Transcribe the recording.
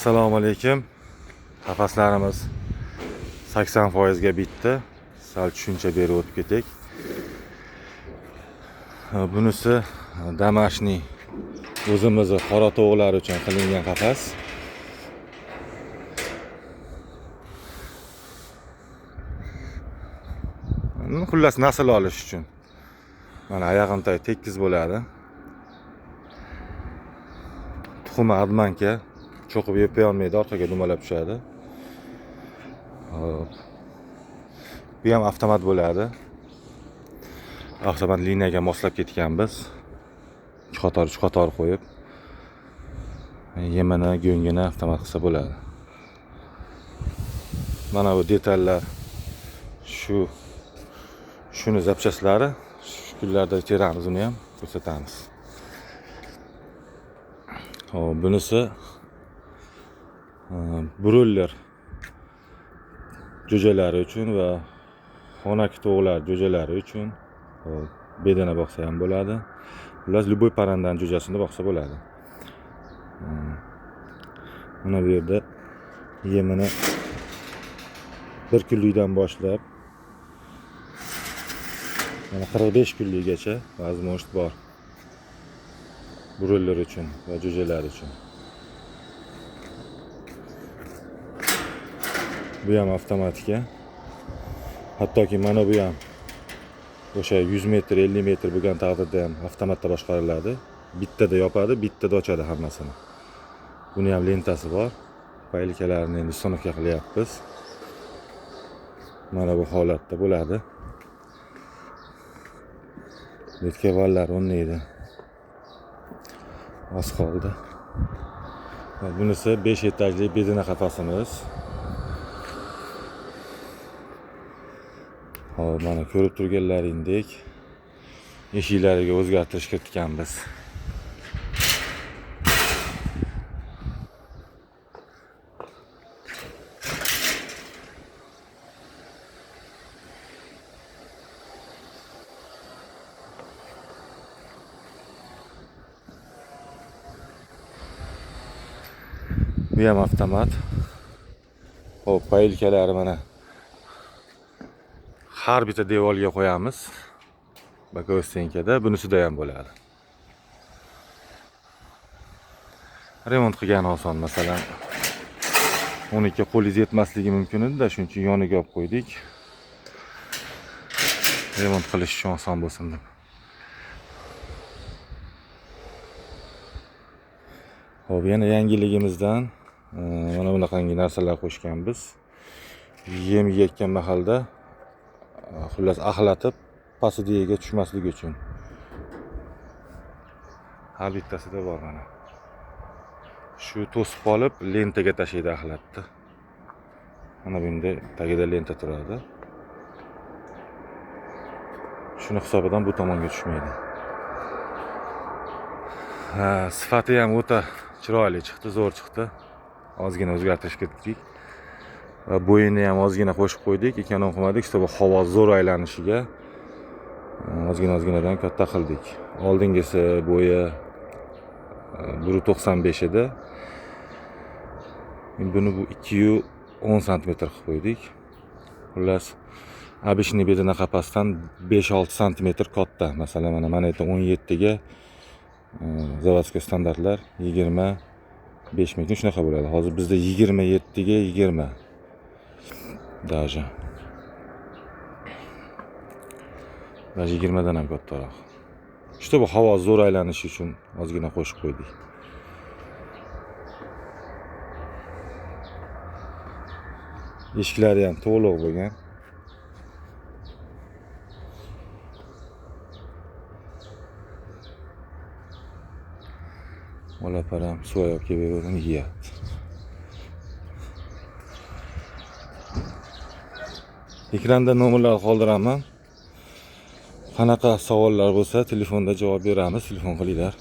Assalomu alaykum. Qafaslarimiz 80% ga bitdi. Sal tushuncha berib o'tib ketek. Bunisi damashniy o'zimizni qora tovuqlar uchun qilingan qafas. Xullas nasl olish uchun. Mana oyog'imda tekis bo'ladi. Tuxumi admanka, cho'qib yeb olmaydi, orqaga dumalab tushadi. Bu ham avtomat bo'ladi. Avtomat liniyaga moslab ketganmiz. 3 qator qo'yib, yemini, go'ngini avtomat qilsa bo'ladi. Mana bu detallar shuni zapchastlari, shu kunlarda teramiz, uni ham ko'rsatamiz. Hop, bunisi broiler jo'jalari uchun va xonaki tovuqlar jo'jalari uchun bedana boqsa ham bo'ladi. Ular любой parandan jo'jasini boqsa bo'ladi. Mana bu yerda yemini 1 kunlikdan boshlab 45 kunlikgacha возможность bor. Broiler uchun va jo'jalar uchun. Bu ham avtomatika. Hattoki mana bu ham o'sha 100 metr, 50 metr bo'lgan taqdirda ham avtomatda boshqariladi. Bittada yopadi, bittada ochadi hammasini. Buni ham lentasi bor. Paylikalarni endi uстановка qilyapmiz. Mana bu holatda bo'ladi. Betkavallar o'rnaydi. Az qoldi. Bunisi 5 etajli bedana qafasimiz. Hop, mana ko'rib turganlaringdek eshiklariga o'zgartirish kiritganmiz. Bu ham avtomat. Hop, paylkalari mana har bitta devorga qo'yamiz. Bokovой stenkada bunisida ham bo'ladi. Remont qilgan oson, masalan 12 qo'lingiz yetmasligi mumkin edi-da, shuning uchun yoniga olib qo'ydik. Remont qilish uchun oson bo'lsin deb. Hop, yana yangiligimizdan mana bunaqangi narsalar qo'shganmiz. Yem yeyotgan mahalda xullas axlatib pastiga tushmasligi uchun. Har bittasida bor mana. Shu to'sib olib lentaga tashlaydi axlatni. Mana bunda tagida lenta turadi. Shuni hisobidan bu tomonga tushmaydi. Sifati ham o'ta chiroyli chiqdi, zo'r chiqdi. Ozgina o'zgartirish kiritdik. Va bo'yini ham ozgina qo'shib qo'ydik. Ekonom qilmadik, bu havo zo'r aylanishiga ozginadan katta qildik. Oldingisi bo'yi 1.95 edi. Buni bu 2.10 sm qilib qo'ydik. Xullas, обычный bedana qafasdan 5-6 sm katta. Masalan, mana bu 17 ga zavodskiy standartlar 25 ming shunaqa bo'ladi. Hozir bizda 27 ga 20 даже 20 dan ham kattaroq. Işte bu havo zo'r aylanishi uchun ozgina qo'shib qo'ydik. Eshiklari ham to'liq bo'lgan. Bola param suv olib kelib yeyapti. Ekranda nomerlar qoldiraman. Qanaqa savollar bo'lsa telefonda javob beramiz, telefon qilinglar.